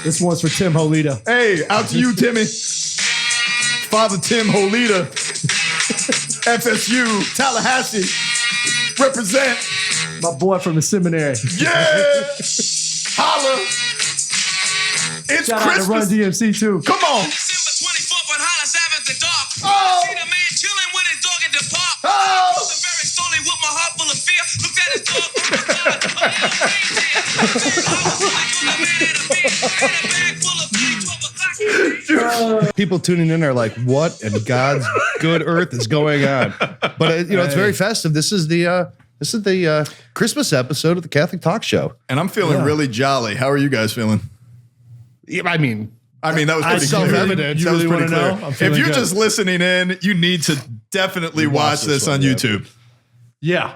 This one's for Tim Holita. Hey, out to you, Timmy. Father Tim Holita. FSU, Tallahassee. Represent. My boy from the seminary. Yeah! Holla. It's Shout Christmas. out to Run DMC too. Come on. December 24th on Hollis Avenue, the dark. Oh. See the man chilling with his dog at the park. Oh. The very slowly with my heart full of fear. Looked at his dog. Oh my God, a little reindeer. I was like, you the man in a bed. In a bag full of feet, 12 o'clock. People tuning in are like, what in God's good earth is going on? But it's very festive. This is the Christmas episode of the Catholic Talk Show. And I'm feeling really jolly. How are you guys feeling? Yeah, I mean, that was pretty self-evident. Clear. You That was really pretty wanna clear. know? I'm If feeling you're good. just listening in, you need to definitely watch this on YouTube. Yeah.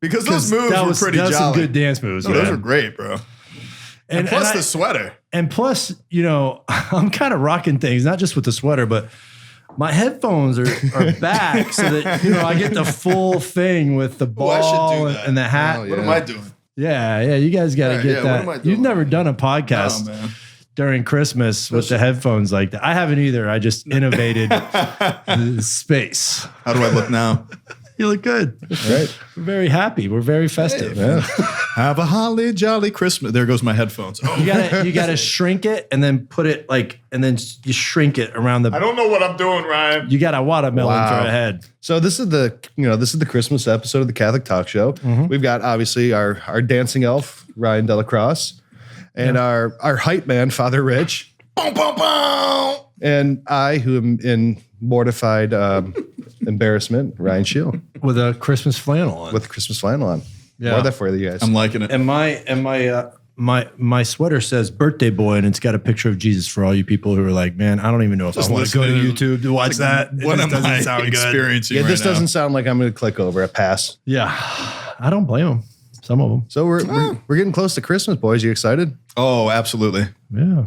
Because those moves were pretty that was jolly. some good dance moves. No, man. those were great, bro. And plus the sweater. And plus, I'm kind of rocking things, not just with the sweater, but my headphones are back so that, I get the full thing with the ball I should do that. and the hat. Oh, yeah. What am I doing? Yeah, you guys got to get what am I that. doing? You've never done a podcast No, man. during Christmas with the headphones like that. I haven't either. I just innovated the space. How do I look now? You look good. right? We're very happy. We're very festive. Have a holly jolly Christmas. There goes my headphones. Oh. You gotta shrink it and then put it and then you shrink it around the. I don't know what I'm doing, Ryan. You got a watermelon Wow. for a head. So this is the Christmas episode of the Catholic Talk Show. We've got obviously our dancing elf Ryan Delacrosse, and our hype man Father Rich, Boom, boom, boom. and I, who am in mortified embarrassment, Ryan Shield, With a Christmas flannel on. with Christmas flannel on. Yeah. More that for you guys. I'm liking it. And my sweater says birthday boy, and it's got a picture of Jesus for all you people who are like, man, I don't even know if I want to go to listening YouTube to watch that. It What just am doesn't I sound good. experiencing Yeah, right this now? doesn't sound like I'm going to click over a pass. Yeah, I don't blame them. Some of them. So we're getting close to Christmas, boys. You excited? Oh, absolutely. Yeah.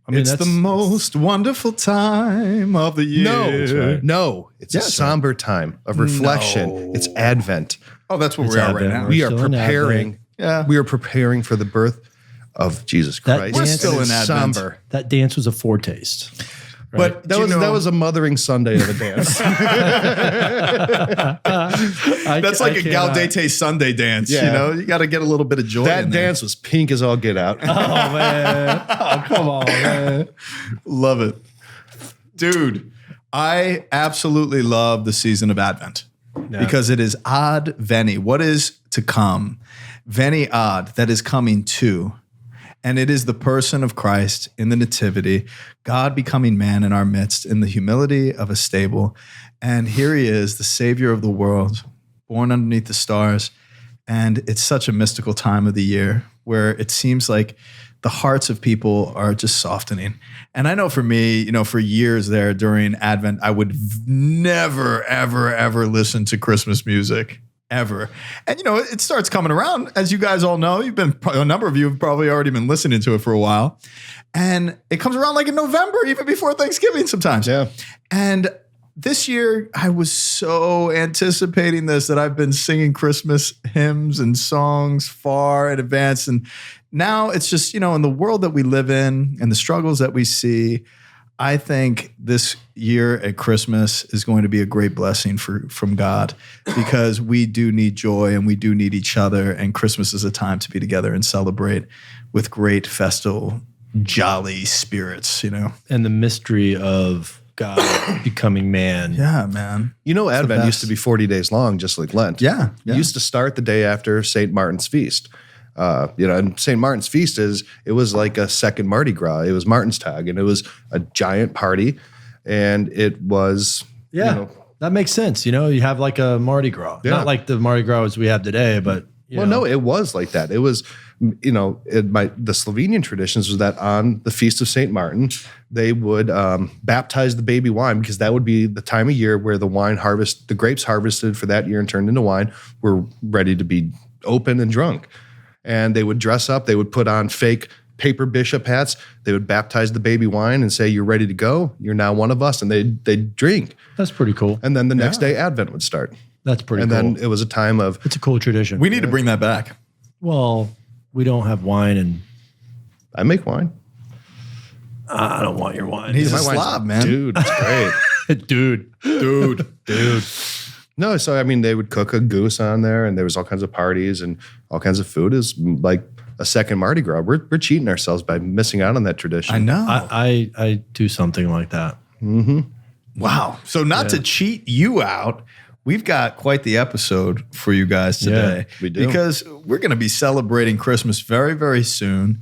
I mean, It's the most wonderful time of the year. No, That's right. no. It's a somber time of reflection. No. It's Advent. Oh, that's where It's we are Advent. right now. We are still in preparing. Yeah. We are preparing for the birth of Jesus That Christ. We're And still it's in Advent. somber. That dance was a foretaste. But That was a mothering Sunday of a dance. that's like a Gaudete Sunday dance. Yeah. You got to get a little bit of joy. That in there. dance was pink as all get out. Oh man! Oh come on, man! Love it. Dude, I absolutely love the season of Advent because it is ad veni. What is to come? Veni ad, that is coming to. And it is the person of Christ in the nativity, God becoming man in our midst in the humility of a stable. And here he is, the savior of the world, born underneath the stars. And it's such a mystical time of the year where it seems like the hearts of people are just softening. And I know for me, for years there during Advent, I would never, ever, ever listen to Christmas music. Ever. And it starts coming around, as you guys all know. A number of you have probably already been listening to it for a while. And it comes around like in November, even before Thanksgiving sometimes. Yeah. And this year, I was so anticipating this that I've been singing Christmas hymns and songs far in advance. And now it's just, in the world that we live in and the struggles that we see, I think this year at Christmas is going to be a great blessing from God because we do need joy and we do need each other. And Christmas is a time to be together and celebrate with great festal, jolly spirits, And the mystery of God becoming man. Yeah, man. Advent used to be 40 days long, just like Lent. Yeah. It used to start the day after St. Martin's Feast. And St. Martin's Feast it was like a second Mardi Gras. It was Martinstag, and it was a giant party, and it was, that makes sense. You have like a Mardi Gras, Yeah. not like the Mardi Gras we have today, but no, it was like that. It was you know, the Slovenian traditions was that on the Feast of St. Martin, they would baptize the baby wine, because that would be the time of year where the grapes harvested for that year and turned into wine were ready to be opened and drunk. And they would dress up, they would put on fake paper bishop hats, they would baptize the baby wine and say, "You're ready to go, you're now one of us," and they'd drink. That's pretty cool. And then the next day Advent would start. That's pretty cool. And then it was a time of, it's a cool tradition. We need to bring that back. Well, we don't have wine, and I make wine. I don't want your wine. He's a My wine's- slob, man. Dude, it's great. dude. No, so I mean, they would cook a goose on there, and there was all kinds of parties and all kinds of food. It was like a second Mardi Gras. We're cheating ourselves by missing out on that tradition. I know. I do something like that. Wow. So not to cheat you out, we've got quite the episode for you guys today. Yeah, we do. Because we're going to be celebrating Christmas very, very soon.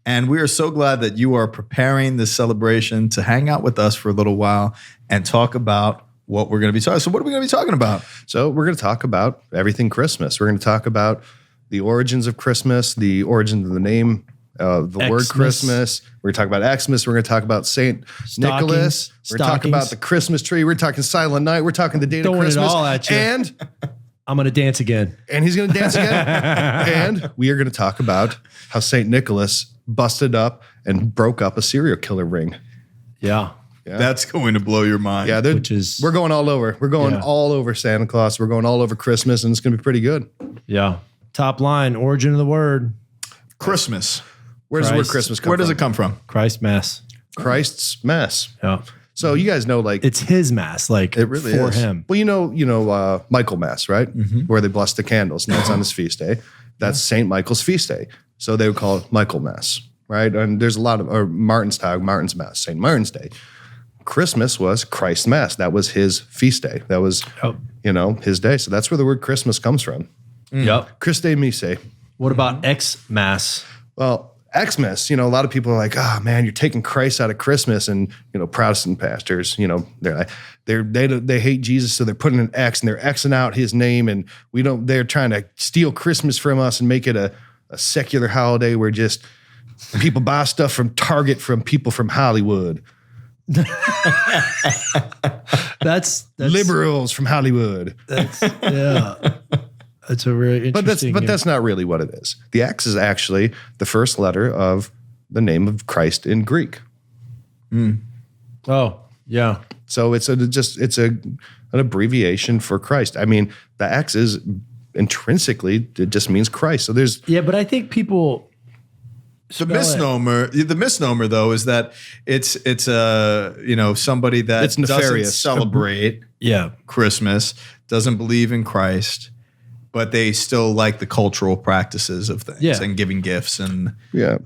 And we are so glad that you are preparing this celebration to hang out with us for a little while and talk about what we're going to be talking. So what are we going to be talking about? So we're going to talk about everything Christmas. We're going to talk about the origins of Christmas, the origin of the name, the word Christmas. We're going to talk about Xmas. We're going to talk about Saint Nicholas. We're going to talk about the Christmas tree. We're talking Silent Night. We're talking the date of Christmas. It all at you. And I'm going to dance again. And he's going to dance again. And we are going to talk about how Saint Nicholas busted up and broke up a serial killer ring. Yeah. That's going to blow your mind. Yeah, we're going all over. We're going all over Santa Claus. We're going all over Christmas, and it's going to be pretty good. Yeah. Top line, origin of the word. Christmas. Where does the word Christmas come from? Where does it come from? Christ Mass. Christ's Mass. Yeah. So you guys know, like, it's his Mass, like it really for is. him. Well, you know, Michael Mass, right? Where they bless the candles, and that's on his feast day. That's St. Michael's feast day. So they would call it Michael Mass, right? And there's a lot of, or Martin's Tag, Martin's Mass, St. Martin's Day. Christmas was Christ's Mass. That was his feast day. That was, his day. So that's where the word Christmas comes from. Yep. Christe Mise. What about Xmas? Well, Xmas, a lot of people are like, "Oh man, you're taking Christ out of Christmas," and Protestant pastors, they're like, they hate Jesus, so they're putting an X and they're Xing out his name, and they're trying to steal Christmas from us and make it a secular holiday where just people buy stuff from Target from people from Hollywood. That's liberals from Hollywood. That's That's a really interesting. But that's not really what it is. The X is actually the first letter of the name of Christ in Greek. Oh, yeah. So it's an abbreviation for Christ. I mean, the X is intrinsically, it just means Christ. So there's but I think people. The misnomer though is that it's somebody that it's nefarious. Doesn't celebrate Christmas, doesn't believe in Christ, but they still like the cultural practices of things and giving gifts and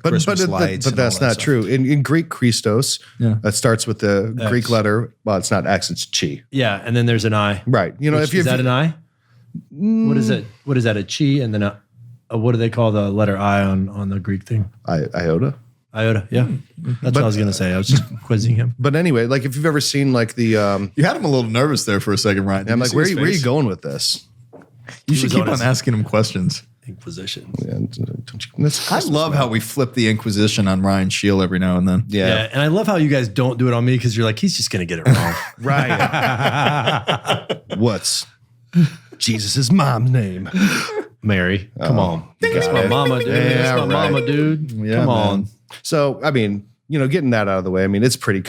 Christmas lights. But that's not true. In Greek, Christos, that starts with the X. Greek letter. Well, it's not X, it's chi. Yeah, and then there's an I. Right. Is that an I? What is it? What is that? A chi, and then what do they call the letter I on the Greek thing? Iota. Iota. Yeah, that's what I was going to say. I was just quizzing him. But anyway, like if you've ever seen like the, you had him a little nervous there for a second, Ryan. I'm like, where are you going with this? You should keep on asking him questions. Inquisition. Yeah, I love how we flip the Inquisition on Ryan Scheel every now and then. Yeah. And I love how you guys don't do it on me because you're like, he's just going to get it wrong. Right. What's Jesus' mom's name? Mary. Come on. That's my mama, dude. That's my mama, dude. Yeah, Come on. So, I mean, getting that out of the way, I mean, it's pretty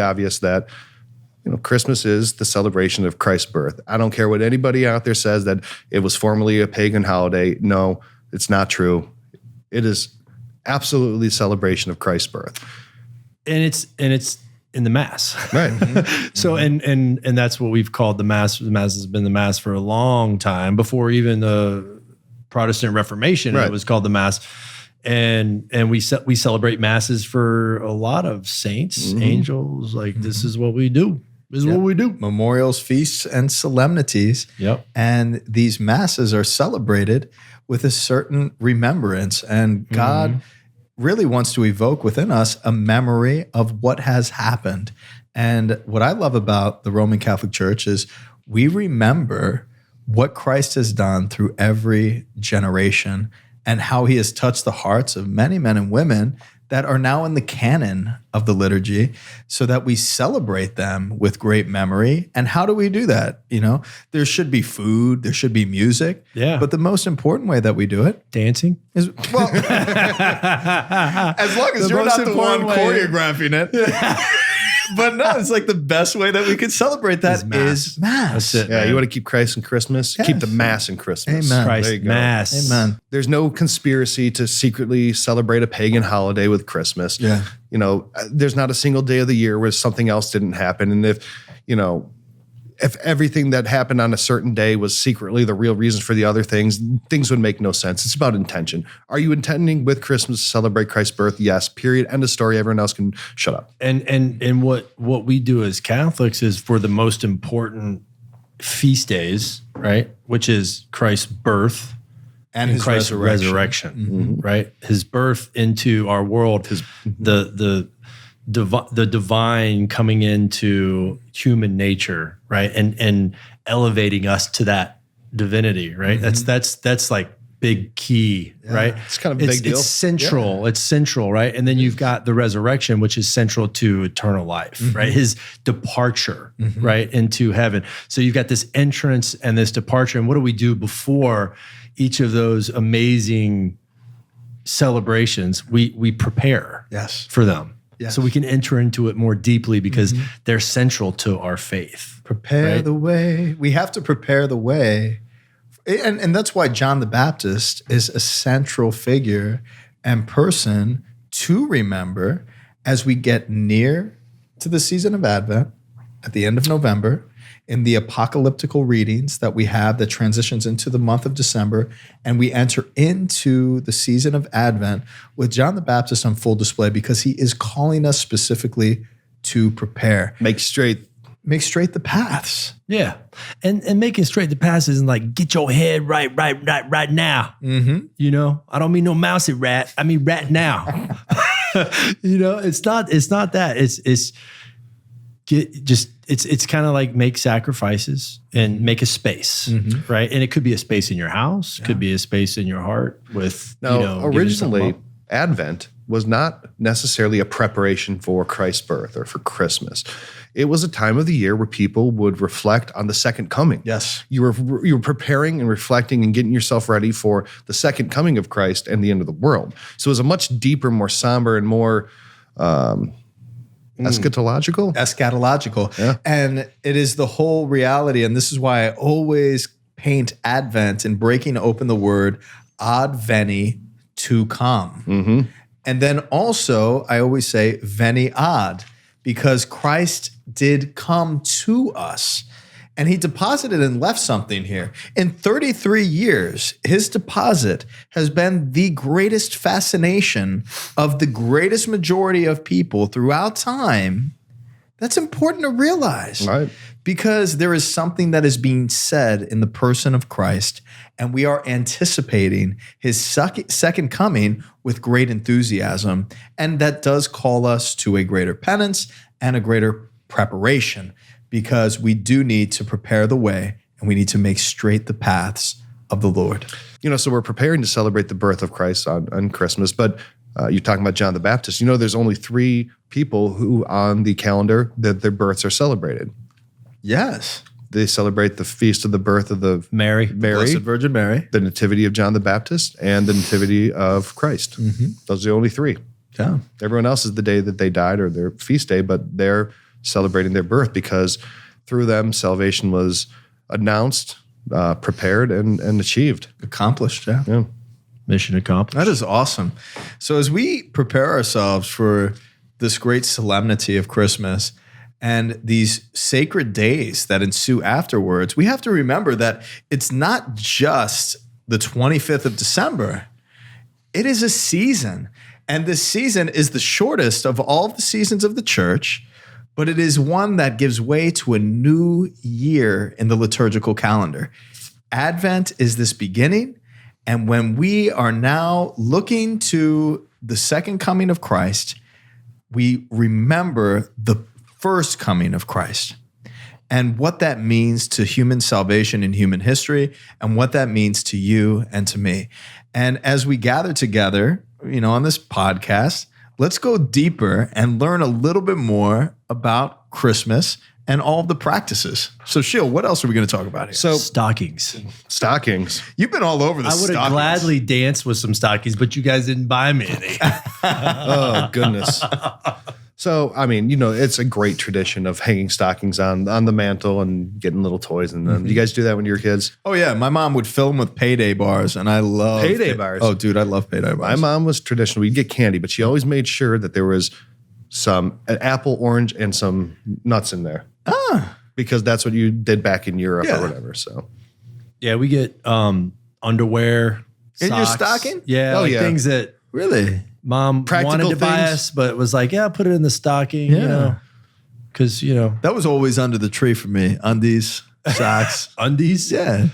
obvious that Christmas is the celebration of Christ's birth. I don't care what anybody out there says that it was formerly a pagan holiday. No, it's not true. It is absolutely a celebration of Christ's birth. And it's in the Mass. Right. So, and that's what we've called the Mass. The Mass has been the Mass for a long time, before even the Protestant Reformation. Right. It was called the Mass. And we celebrate Masses for a lot of saints, angels. Like, this is what we do. This is what we do. Memorials, feasts, and solemnities. Yep. And these Masses are celebrated with a certain remembrance. And God really wants to evoke within us a memory of what has happened. And what I love about the Roman Catholic Church is we remember what Christ has done through every generation. and how he has touched the hearts of many men and women that are now in the canon of the liturgy, so that we celebrate them with great memory. And how do we do that? You know, there should be food, there should be music. Yeah. But the most important way that we do it Dancing. is, well, as long as you're not the one choreographing it. But no, it's like the best way that we could celebrate that is mass. That's it. Yeah, you want to keep Christ in Christmas? Yes. Keep the Mass in Christmas. Amen. Christ There you go. Mass. Amen. There's no conspiracy to secretly celebrate a pagan holiday with Christmas. Yeah. You know, there's not a single day of the year where something else didn't happen. And if everything that happened on a certain day was secretly the real reason for the other things would make no sense. It's about intention. Are you intending with Christmas to celebrate Christ's birth? Yes. Period. End of story. Everyone else can shut up. And what we do as Catholics is for the most important feast days, right? Which is Christ's birth And his Christ's resurrection. resurrection, right? His birth into our world, the divine coming into human nature, right? And elevating us to that divinity, right? That's like big key, right? It's kind of a big deal. It's central. It's central, right? And then you've got the resurrection, which is central to eternal life, right? His departure, right, into heaven. So you've got this entrance and this departure. And what do we do before each of those amazing celebrations? We prepare Yes. for them. Yes. So we can enter into it more deeply because they're central to our faith. Prepare right? the way. We have to prepare the way. And that's why John the Baptist is a central figure and person to remember as we get near to the season of Advent at the end of November, in the apocalyptical readings that we have that transitions into the month of December, and we enter into the season of Advent with John the Baptist on full display, because he is calling us specifically to prepare. Make straight. Make straight the paths. Yeah. And making straight the path isn't like, get your head right now. You know, I don't mean no mousy rat. I mean rat now. You know, it's not that. It's kind of like make sacrifices and make a space, right? And it could be a space in your house, could be a space in your heart with, Now, giving something originally, up. Advent was not necessarily a preparation for Christ's birth or for Christmas. It was a time of the year where people would reflect on the second coming. Yes. You were preparing and reflecting and getting yourself ready for the second coming of Christ and the end of the world. So it was a much deeper, more somber, and more eschatological. Eschatological. And it is the whole reality. And this is why I always paint Advent and breaking open the word ad veni, to come. And then also I always say veni ad, because Christ did come to us. And he deposited and left something here. In 33 years, his deposit has been the greatest fascination of the greatest majority of people throughout time. That's important to realize. Right. Because there is something that is being said in the person of Christ, and we are anticipating his second coming with great enthusiasm. And that does call us to a greater penance and a greater preparation, because we do need to prepare the way and we need to make straight the paths of the Lord. You know, so we're preparing to celebrate the birth of Christ on Christmas, but you're talking about John the Baptist. You know, there's only 3 people who on the calendar that their births are celebrated. Yes. They celebrate the feast of the birth of the Mary, Blessed Virgin Mary. the nativity of John the Baptist, and the nativity of Christ. Those are the only 3. Yeah. Everyone else is the day that they died or their feast day, but they're celebrating their birth because through them salvation was announced, prepared, and achieved. Accomplished, yeah. Yeah. mission accomplished. That is awesome. So as we prepare ourselves for this great solemnity of Christmas and these sacred days that ensue afterwards, we have to remember that it's not just the 25th of December. It is a season. And this season is the shortest of all of the seasons of the church, but it is one that gives way to a new year in the liturgical calendar. Advent is this beginning. And when we are now looking to the second coming of Christ, we remember the first coming of Christ. and what that means to human salvation in human history, and what that means to you and to me. And as we gather together, on this podcast, let's go deeper and learn a little bit more about Christmas and all of the practices. So, Sheil, what else are we going to talk about here? So Stockings. You've been all over the I would have stockings. gladly danced with some stockings, but you guys didn't buy me any. Oh, goodness. So, I mean, it's a great tradition of hanging stockings on the mantle and getting little toys in them. You guys do that when you were kids? Oh, yeah. My mom would fill them with payday bars, and I love Payday bars? Oh, dude, I love payday bars. My mom was traditional. We'd get candy, but she always made sure that there was an apple, orange, and some nuts in there. Because that's what you did back in Europe or whatever. So, yeah, we get underwear in your socks. stocking? Yeah, things that Really? Mom Practical wanted to buy things? us, but was like, yeah, put it in the stocking, because, That was always under the tree for me. Undies, socks. undies. Yeah.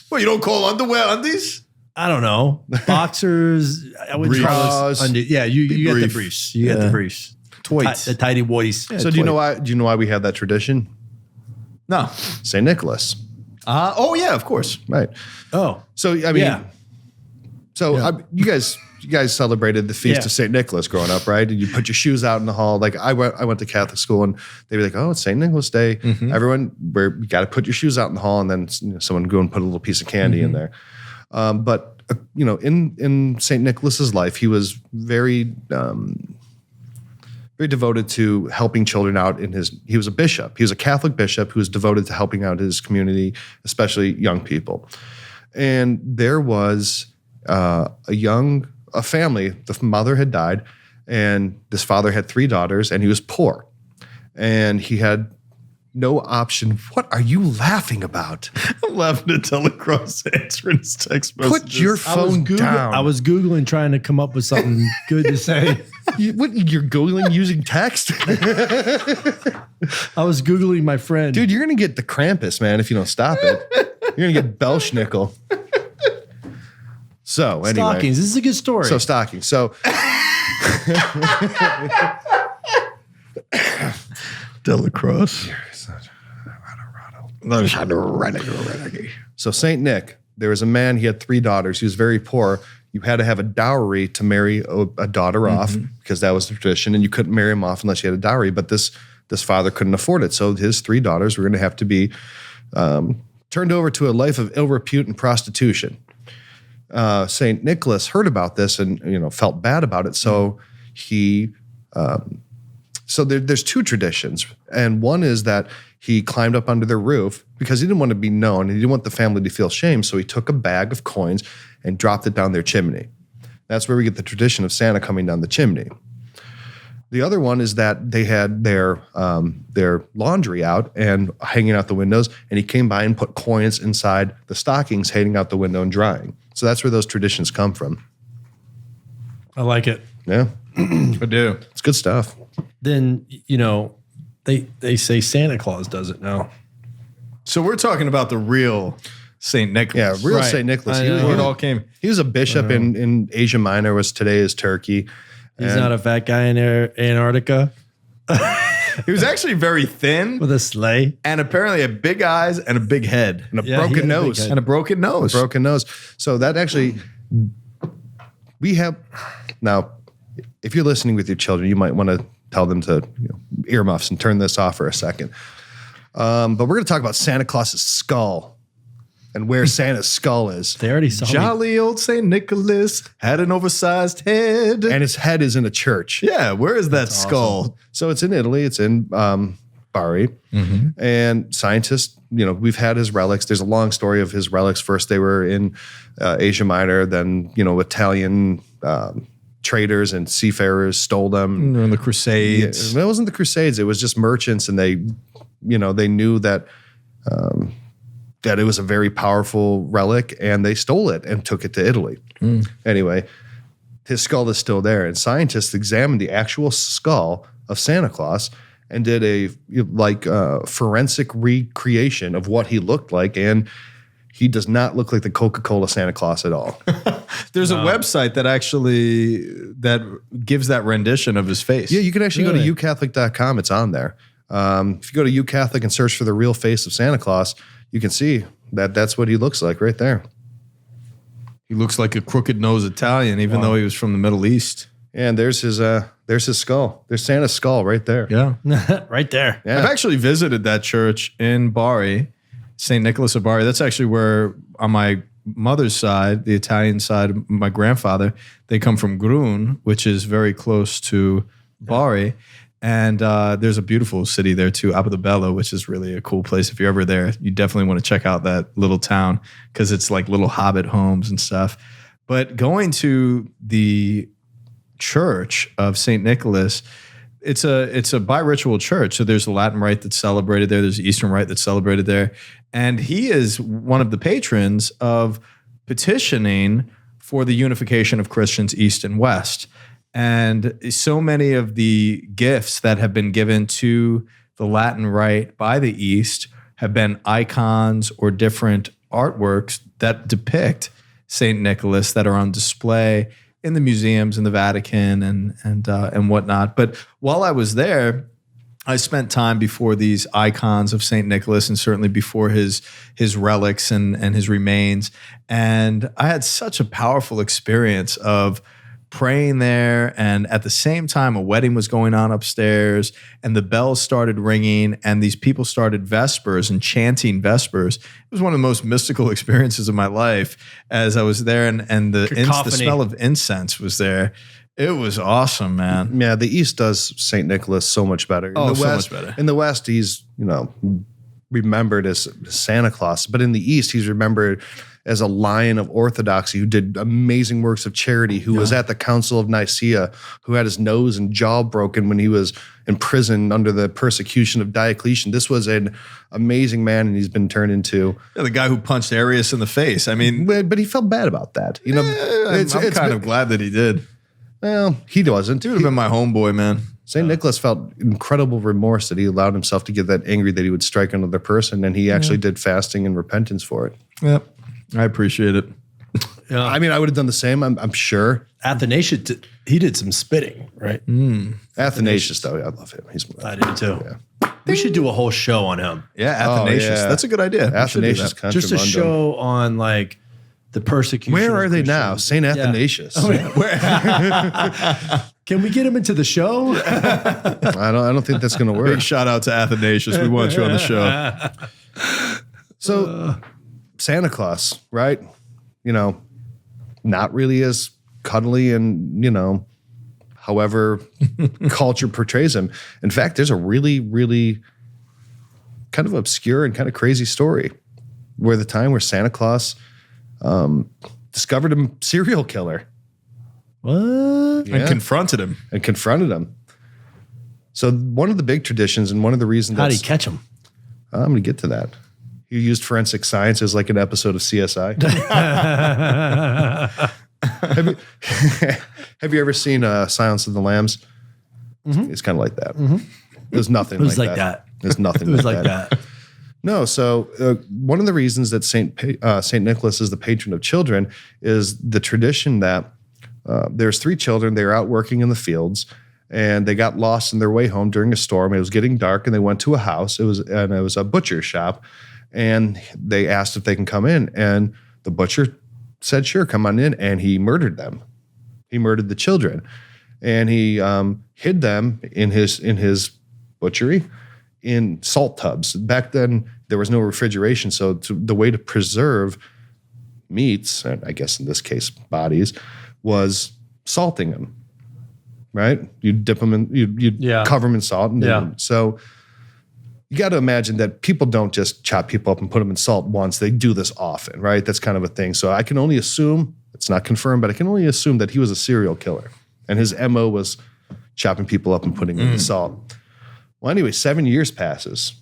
Well, you don't call underwear undies? I don't know. Boxers. I would Briefs. Yeah, you get the brief. briefs. You get the briefs. Toits. The tidy boys. so do you know why? Do you know why we have that tradition? No. St. Nicholas, Oh, yeah, of course. right? Oh, So I mean, yeah. You guys celebrated the feast Yeah. of St. Nicholas growing up, right? Did you put your shoes out in the hall? Like I went to Catholic school, and they'd be like, "Oh, it's St. Nicholas Day. Everyone, you got to put your shoes out in the hall," and then someone go and put a little piece of candy in there. But in St. Nicholas's life, he was very very devoted to helping children out he was a bishop. He was a Catholic bishop who was devoted to helping out his community, especially young people. And there was a family. The mother had died, and this father had 3 daughters, and he was poor. And he had no option. What are you laughing about? I'm laughing at Telecross answering his text messages. Put your phone down. I was Googling trying to come up with something good to say. You're Googling using text? I was Googling my friend. Dude, you're going to get the Krampus, man, if you don't stop it. You're going to get Belschnickel. So, anyway. Stockings. This is a good story. So, stockings. So, Delacrosse. So Saint Nick, there was a man, he had 3 daughters. He was very poor. You had to have a dowry to marry a daughter off because that was the tradition, and you couldn't marry him off unless you had a dowry. But this father couldn't afford it. So his 3 daughters were going to have to be turned over to a life of ill repute and prostitution. Saint Nicholas heard about this and felt bad about it. So he there's 2 traditions, and one is that he climbed up under their roof because he didn't want to be known. He didn't want the family to feel shame, so he took a bag of coins and dropped it down their chimney. That's where we get the tradition of Santa coming down the chimney. The other one is that they had their laundry out and hanging out the windows, and he came by and put coins inside the stockings hanging out the window and drying. So that's where those traditions come from. I like it. Yeah, I do. it's good stuff. Then, they say Santa Claus does it now. So we're talking about the real St. Nicholas. Yeah, real Right. St. Nicholas. I know. Where it all came. He was a bishop in Asia Minor, was today is Turkey. He's not a fat guy in Antarctica He was actually very thin with a sleigh. and apparently had big eyes and a big head. And a Yeah, he had broken a big nose. head. And a broken nose. Broken nose. So that actually, we have, now, if you're listening with your children, you might want to tell them to earmuffs and turn this off for a second. But we're going to talk about Santa Claus's skull and where Santa's skull is. They already saw me. Jolly old St. Nicholas had an oversized head. And his head is in a church. Yeah, where is that skull? So it's in Italy. It's in Bari. And scientists, we've had his relics. There's a long story of his relics. First, they were in Asia Minor. Then, Italian traders and seafarers stole them. During the Crusades. It wasn't the Crusades. It was just merchants, and they knew that that it was a very powerful relic, and they stole it and took it to Italy. Anyway, his skull is still there, and scientists examined the actual skull of Santa Claus and did a forensic recreation of what he looked like, and he does not look like the Coca-Cola Santa Claus at all. There's a website that actually gives that rendition of his face. Yeah, you can actually Really? go to ucatholic.com. It's on there. If you go to U Catholic and search for the real face of Santa Claus, you can see that that's what he looks like right there. He looks like a crooked-nosed Italian, even though he was from the Middle East. And there's his skull. There's Santa's skull right there. Yeah. Right there. Yeah. I've actually visited that church in Bari, St. Nicholas of Bari. That's actually where, on my mother's side, the Italian side, my grandfather, they come from Grun, which is very close to Bari. And there's a beautiful city there too, Abodobello, which is really a cool place. If you're ever there, you definitely want to check out that little town because it's like little hobbit homes and stuff. But going to the church of St. Nicholas, it's a bi-ritual church. So there's the Latin rite that's celebrated there. There's the Eastern rite that's celebrated there. And he is one of the patrons of petitioning for the unification of Christians East and West. And so many of the gifts that have been given to the Latin rite by the East have been icons or different artworks that depict St. Nicholas that are on display in the museums in the Vatican and whatnot. But while I was there, I spent time before these icons of St. Nicholas and certainly before his relics and his remains. And I had such a powerful experience of praying there, and at the same time a wedding was going on upstairs and the bells started ringing and these people started Vespers and chanting Vespers. It was one of the most mystical experiences of my life as I was there, and the smell of incense was there. It was awesome, man. Yeah, the East does St. Nicholas so much better. In Oh, the so West, much better. In the West, he's, remembered as Santa Claus, but in the East, he's remembered as a lion of orthodoxy who did amazing works of charity, who was at the Council of Nicaea, who had his nose and jaw broken when he was in prison under the persecution of Diocletian. This was an amazing man, and he's been turned into... Yeah, the guy who punched Arius in the face. I mean... But he felt bad about that. I'm kind of glad that he did. Well, he wasn't. He would have been my homeboy, man. St. Nicholas felt incredible remorse that he allowed himself to get that angry that he would strike another person, and he actually did fasting and repentance for it. Yep. I appreciate it. Yeah. I mean, I would have done the same, I'm sure. Athanasius, he did some spitting, right? Athanasius, though, I love him. I do too. We should do a whole show on him. Yeah, Athanasius. yeah. That's a good idea. Athanasius Just a Contramundum. show on like the persecution. Where are of they now? Christians. St. Athanasius. Can we get him into the show? I don't think that's going to work. Big shout out to Athanasius. We want you on the show. So, Santa Claus, right? Not really as cuddly and, however culture portrays him. In fact, there's a really, really kind of obscure and kind of crazy story where the time where Santa Claus discovered a serial killer. What? And confronted him. And confronted him. So one of the big traditions and one of the reasons How did he catch him? I'm going to get to that. He used forensic science as like an episode of CSI. Have you ever seen Silence of the Lambs? It's kind of like that. It was nothing It was like like that. that. It was nothing It was like that. No, so one of the reasons that Saint Nicholas is the patron of children is the tradition that there's 3 children. They were out working in the fields, and they got lost on their way home during a storm. It was getting dark, and they went to a house. It was a butcher shop, and they asked if they can come in, and the butcher said, "Sure, come on in." And he murdered them. He murdered the children, and he hid them in his butchery in salt tubs. Back then, there was no refrigeration, so the way to preserve meats, and I guess in this case bodies, was salting them. Right? You dip them in, you cover them in salt, and so you got to imagine that people don't just chop people up and put them in salt once. They do this often, right? That's kind of a thing. So I can only assume, it's not confirmed, but I can only assume that he was a serial killer, and his MO was chopping people up and putting them in salt. Well, anyway, 7 years passes,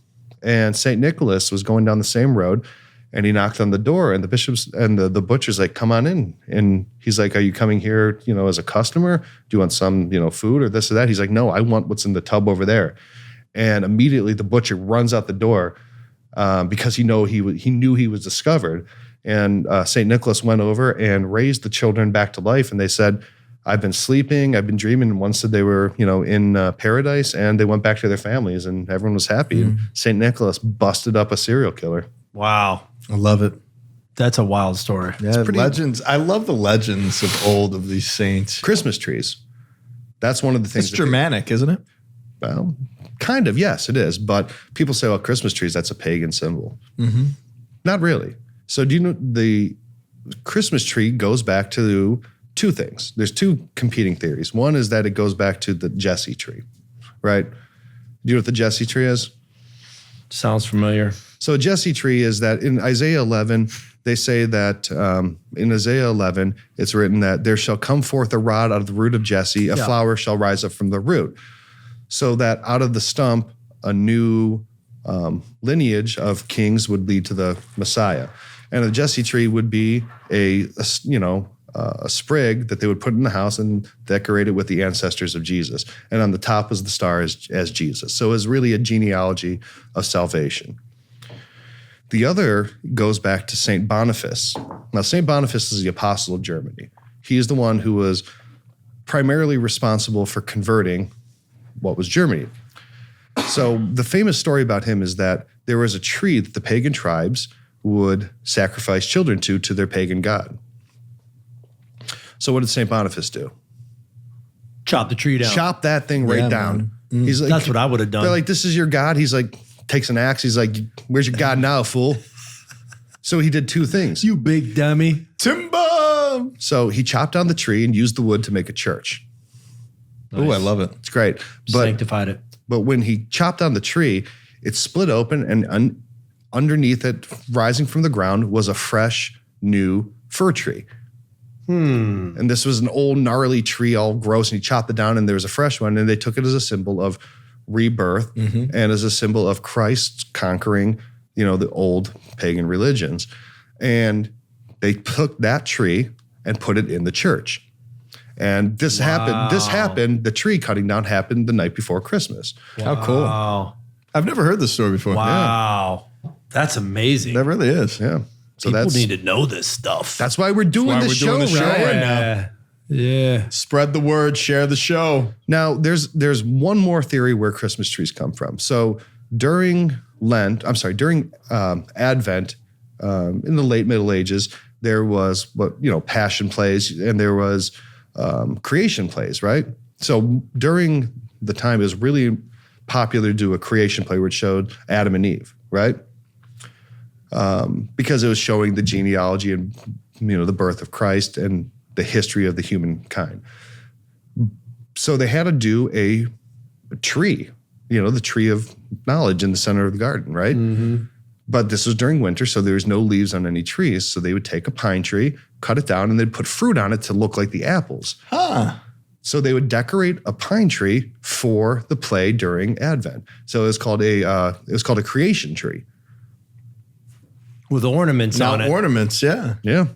and St. Nicholas was going down the same road, and he knocked on the door, and the bishops and the butcher's like, "Come on in." And he's like, "Are you coming here, as a customer? Do you want some, food or this or that?" He's like, "No, I want what's in the tub over there." And immediately the butcher runs out the door because he knew he was discovered. And St. Nicholas went over and raised the children back to life, and they said, I've been sleeping, I've been dreaming. And one said they were, in paradise, and they went back to their families, and everyone was happy. And St. Nicholas busted up a serial killer. Wow. I love it. That's a wild story. Yeah, legends. I love the legends of old of these saints. Christmas trees. That's one of the things. It's Germanic, isn't it? Well, kind of, yes, it is. But people say, well, Christmas trees, that's a pagan symbol. Mm-hmm. Not really. So do you know the Christmas tree goes back to two things. There's two competing theories. One is that it goes back to the Jesse tree, right? Do you know what the Jesse tree is? Sounds familiar. So a Jesse tree is that in Isaiah 11, they say that in Isaiah 11, it's written that there shall come forth a rod out of the root of Jesse, a flower shall rise up from the root. So that out of the stump, a new lineage of kings would lead to the Messiah. And the Jesse tree would be a sprig that they would put in the house and decorate it with the ancestors of Jesus. And on the top was the star as Jesus. So it's really a genealogy of salvation. The other goes back to St. Boniface. Now, St. Boniface is the apostle of Germany. He is the one who was primarily responsible for converting what was Germany. So the famous story about him is that there was a tree that the pagan tribes would sacrifice children to their pagan god. So what did St. Boniface do? Chop the tree down. Chop that thing right down. He's like, that's what I would have done. They're like, this is your god? He's like, takes an axe. He's like, where's your god now, fool? So he did two things. You big dummy. Timber! So he chopped down the tree and used the wood to make a church. Nice. Oh, I love it. It's great. Sanctified it. But when he chopped down the tree, it split open, and underneath it, rising from the ground, was a fresh, new fir tree. And this was an old, gnarly tree, all gross, and he chopped it down, and there was a fresh one, and they took it as a symbol of rebirth and as a symbol of Christ conquering, the old pagan religions. And they took that tree and put it in the church. And this happened, the tree cutting down happened the night before Christmas. Wow. How cool. Wow. I've never heard this story before. Wow. Yeah. That's amazing. That really is. Yeah. So people need to know this stuff. That's why we're doing the show right now. Yeah. Spread the word, share the show. Now, there's one more theory where Christmas trees come from. So during Advent, in the late Middle Ages, there was passion plays, and there was creation plays, right? So during the time, it was really popular to do a creation play where it showed Adam and Eve, right? Because it was showing the genealogy and the birth of Christ and the history of the humankind. So they had to do a tree, the tree of knowledge in the center of the garden, right? Mm-hmm. But this was during winter, so there was no leaves on any trees. So they would take a pine tree, cut it down, and they'd put fruit on it to look like the apples. Huh. So they would decorate a pine tree for the play during Advent. So it was called a creation tree. With ornaments on it. Ornaments, yeah. Yeah.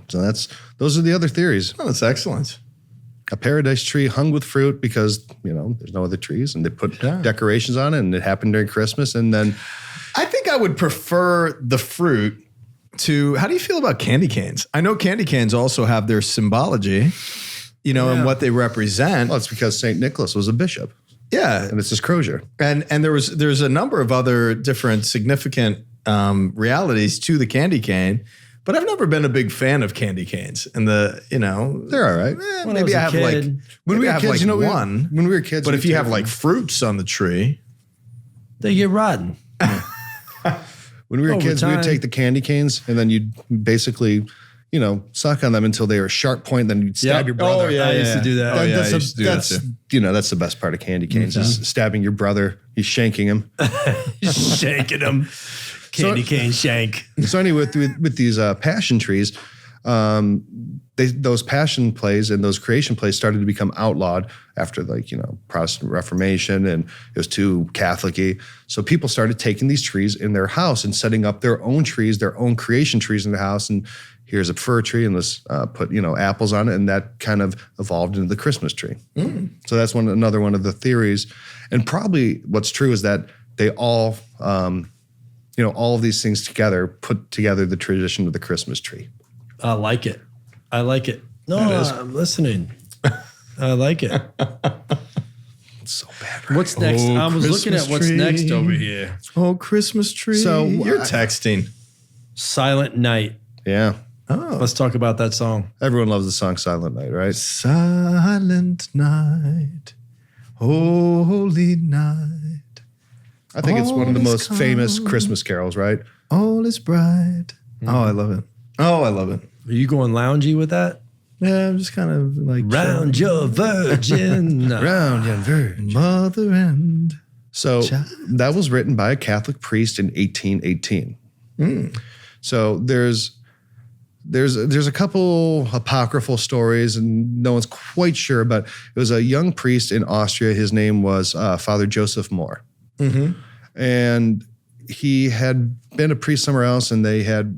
So those are the other theories. Oh, that's excellent. A paradise tree hung with fruit because, there's no other trees, and they put decorations on it, and it happened during Christmas. And then I think I would prefer the fruit to, how do you feel about candy canes? I know candy canes also have their symbology, and what they represent. Well, it's because St. Nicholas was a bishop. Yeah. And it's his crozier. And there's a number of other different significant realities to the candy cane. But I've never been a big fan of candy canes. And they're all right. Maybe I have kid, when we were kids, one. When we were kids, but if you have like fruits on the tree, they get rotten. When we were kids, we would take the candy canes and then you'd basically, suck on them until they were a sharp point. Then you'd stab your brother. Oh yeah, I used to do that. That's the best part of candy canes is stabbing your brother. He's shanking him. Shanking him. Candy cane shank. So anyway, with these passion trees, those passion plays and those creation plays started to become outlawed after Protestant Reformation, and it was too Catholic-y. So people started taking these trees in their house and setting up their own trees, their own creation trees in the house. And here's a fir tree, and let's put apples on it, and that kind of evolved into the Christmas tree. So that's another one of the theories. And probably what's true is that they all all of these things together put together the tradition of the Christmas tree. I like it. No, I'm listening. I like it. It's so bad. Right? What's next? I was looking at what's next over here. Oh, Christmas tree. So, you're texting. Silent Night. Yeah. Oh, Let's talk about that song. Everyone loves the song Silent Night, right? Silent night, holy night, I think it's one of the All is most famous calm. Christmas carols, right? all is bright. Oh, I love it. Oh, I love it. Are you going loungy with that? Yeah, I'm just kind of like Round your virgin. Round and virgin. mother and So Child. that was written by a Catholic priest in 1818. So there's a couple apocryphal stories, and no one's quite sure, but it was a young priest in Austria. His name was Father Joseph Mohr. And he had been a priest somewhere else, and they had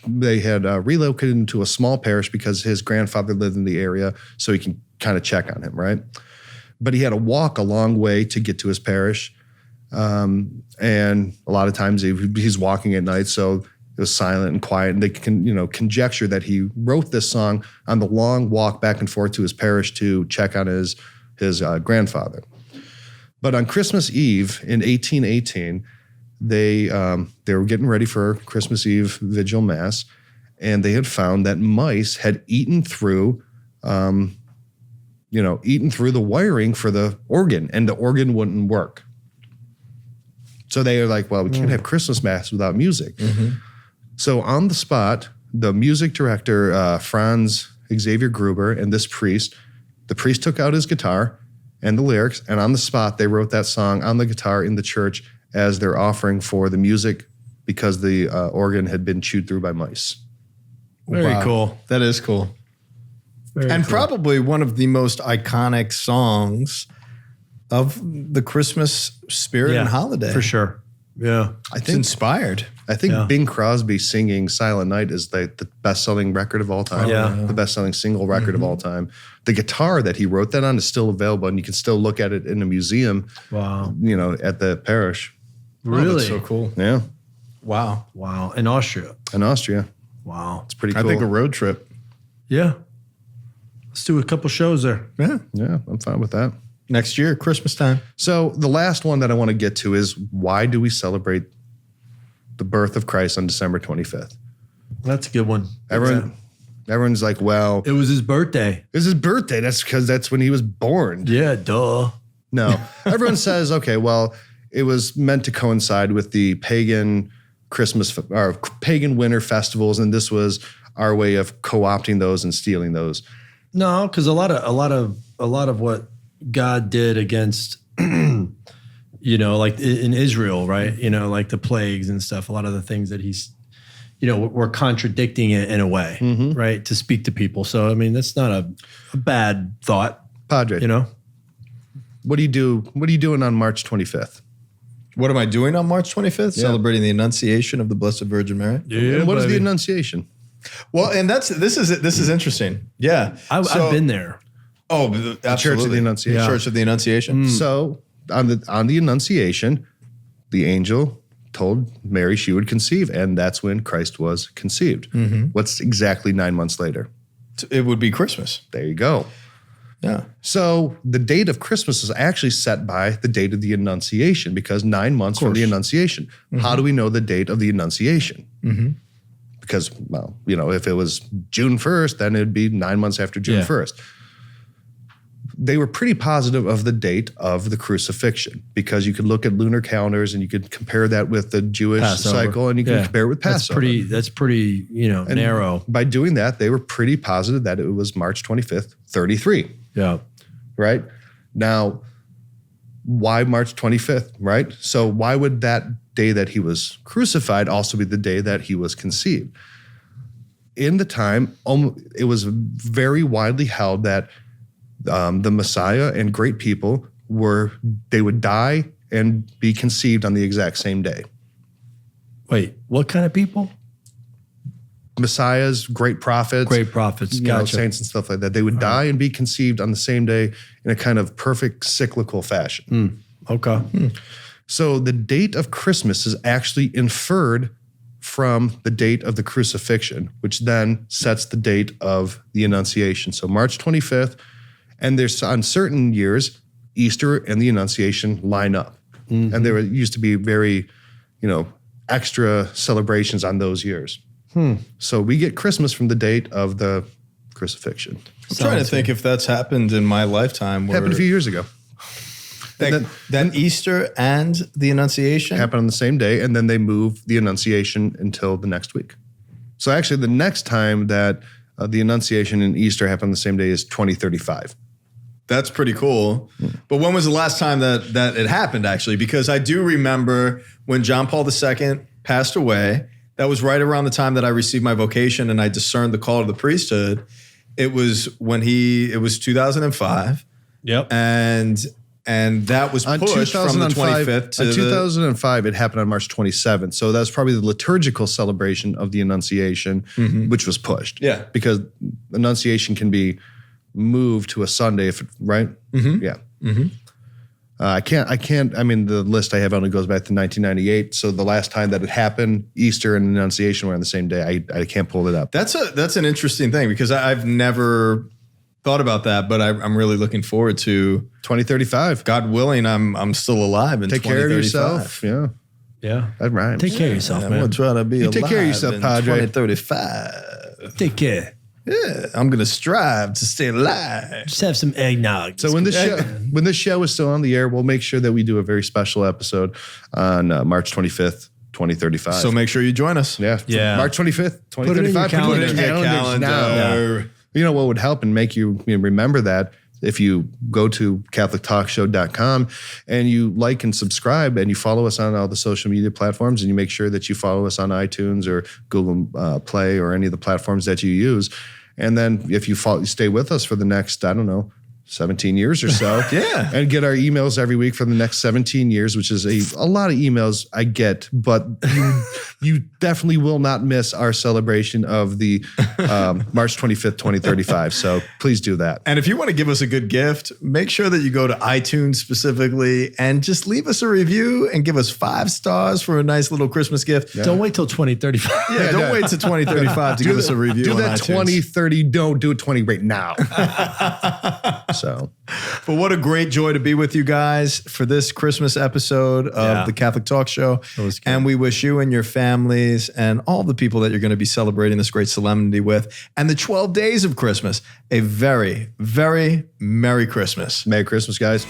relocated into a small parish because his grandfather lived in the area, so he can kind of check on him, right? But he had to walk a long way to get to his parish. And a lot of times he's walking at night, so it was silent and quiet. And they can, conjecture that he wrote this song on the long walk back and forth to his parish to check on his grandfather. But on Christmas Eve in 1818, they were getting ready for Christmas Eve vigil mass, and they had found that mice had eaten through the wiring for the organ, and the organ wouldn't work. So they are like, well, we can't have Christmas mass without music. So on the spot, the music director, Franz Xavier Gruber, and the priest took out his guitar and the lyrics, and on the spot, they wrote that song on the guitar in the church as their offering for the music because the organ had been chewed through by mice. Very cool. That is cool. Very And cool. probably one of the most iconic songs of the Christmas spirit and holiday. For sure. Yeah. It's inspired. I think Yeah. Bing Crosby singing Silent Night is the best-selling record of all time. Yeah. The best-selling single record of all time. The guitar that he wrote that on is still available, and you can still look at it in a museum, Wow. at the parish. Really? That's so cool. Yeah, Wow. Wow. In Austria. in Austria. Wow. It's pretty I cool. think a road trip. Yeah. Let's do a couple shows there. Yeah. Yeah, I'm fine with that. Next year, Christmas time. So the last one that I want to get to is why do we celebrate the birth of Christ on December 25th? That's a good one. Everyone's like, well, It was his birthday. it's his birthday. That's because that's when he was born. Yeah, duh. No. Everyone says, okay, well, it was meant to coincide with the pagan Christmas or pagan winter festivals, and this was our way of co-opting those and stealing those. No, because a lot of what God did against, like in Israel, right? Like the plagues and stuff. A lot of the things that he's, we're contradicting it in a way, right? To speak to people. So I mean, that's not a bad thought, Padre, what do you do? What are you doing on March 25th? What am I doing on March 25th? Celebrating the Annunciation of the Blessed Virgin Mary. Yeah, And what is the baby. Annunciation? Well, and this is interesting. Yeah. I've been there. Oh, absolutely. Church of the Annunciation. Church of the Annunciation. So on the Annunciation, the angel told Mary she would conceive, and that's when Christ was conceived. What's exactly 9 months later? It would be Christmas. There you go. Yeah. So the date of Christmas is actually set by the date of the Annunciation because 9 months from the Annunciation. How do we know the date of the Annunciation? Because, well, if it was June 1st, then it'd be 9 months after June 1st. They were pretty positive of the date of the crucifixion because you could look at lunar calendars and you could compare that with the Jewish Passover. cycle and you could compare it with Passover. That's pretty, narrow. By doing that, they were pretty positive that it was March 25th, 33. Yeah. Right? Now, why March 25th, right? So why would that day that he was crucified also be the day that he was conceived? In the time, it was very widely held that the Messiah and great people they would die and be conceived on the exact same day. Wait, what kind of people? Messiahs, great prophets. Great prophets. Gotcha. Saints and stuff like that. They would die and be conceived on the same day in a kind of perfect cyclical fashion. Okay. So the date of Christmas is actually inferred from the date of the crucifixion, which then sets the date of the Annunciation. So March 25th, and there's on certain years, Easter and the Annunciation line up. Mm-hmm. And there used to be very, extra celebrations on those years. So we get Christmas from the date of the crucifixion. I'm trying to think if that's happened in my lifetime. Happened a few years ago. Then Easter and the Annunciation? Happened on the same day, and then they move the Annunciation until the next week. So actually the next time that the Annunciation and Easter happen on the same day is 2035. That's pretty cool. But when was the last time that it happened, actually? Because I do remember when John Paul II passed away, that was right around the time that I received my vocation and I discerned the call to the priesthood. It was it was 2005. Yep. And that was pushed from the 25th to 2005, it happened on March 27th. So that's probably the liturgical celebration of the Annunciation, which was pushed. Yeah. Because Annunciation can be moved to a Sunday, right? Mm-hmm. Yeah. Mm-hmm. The list I have only goes back to 1998. So the last time that it happened, Easter and Annunciation were on the same day. I can't pull it up. That's an interesting thing because I've never thought about that, but I'm really looking forward to 2035. God willing, I'm still alive in 2035. Take care of yourself. Yeah. Yeah. That rhymes. Take care of yourself, man. I'm going to try to be alive take care of yourself, in Padre. 2035. Take care. Yeah, I'm going to strive to stay alive. Just have some eggnog. So when this show is still on the air, we'll make sure that we do a very special episode on March 25th, 2035. So make sure you join us. Yeah. March 25th, 2035. Put it in your calendar. Put it in your calendar. Now. You know what would help and make you remember that? If you go to CatholicTalkShow.com and you like and subscribe and you follow us on all the social media platforms and you make sure that you follow us on iTunes or Google Play or any of the platforms that you use. And then if you stay with us for the next, 17 years or so. Yeah. And get our emails every week for the next 17 years, which is a lot of emails I get, but you definitely will not miss our celebration of the March 25th, 2035. So please do that. And if you want to give us a good gift, make sure that you go to iTunes specifically and just leave us a review and give us 5 stars for a nice little Christmas gift. Don't wait till 2035. Yeah, don't wait till 2035 to give us a review. Do on that iTunes. 20, 30, don't do it 20 right now. But what a great joy to be with you guys for this Christmas episode of the Catholic Talk Show. And we wish you and your families and all the people that you're going to be celebrating this great solemnity with and the 12 days of Christmas a very, very Merry Christmas. Merry Christmas, guys.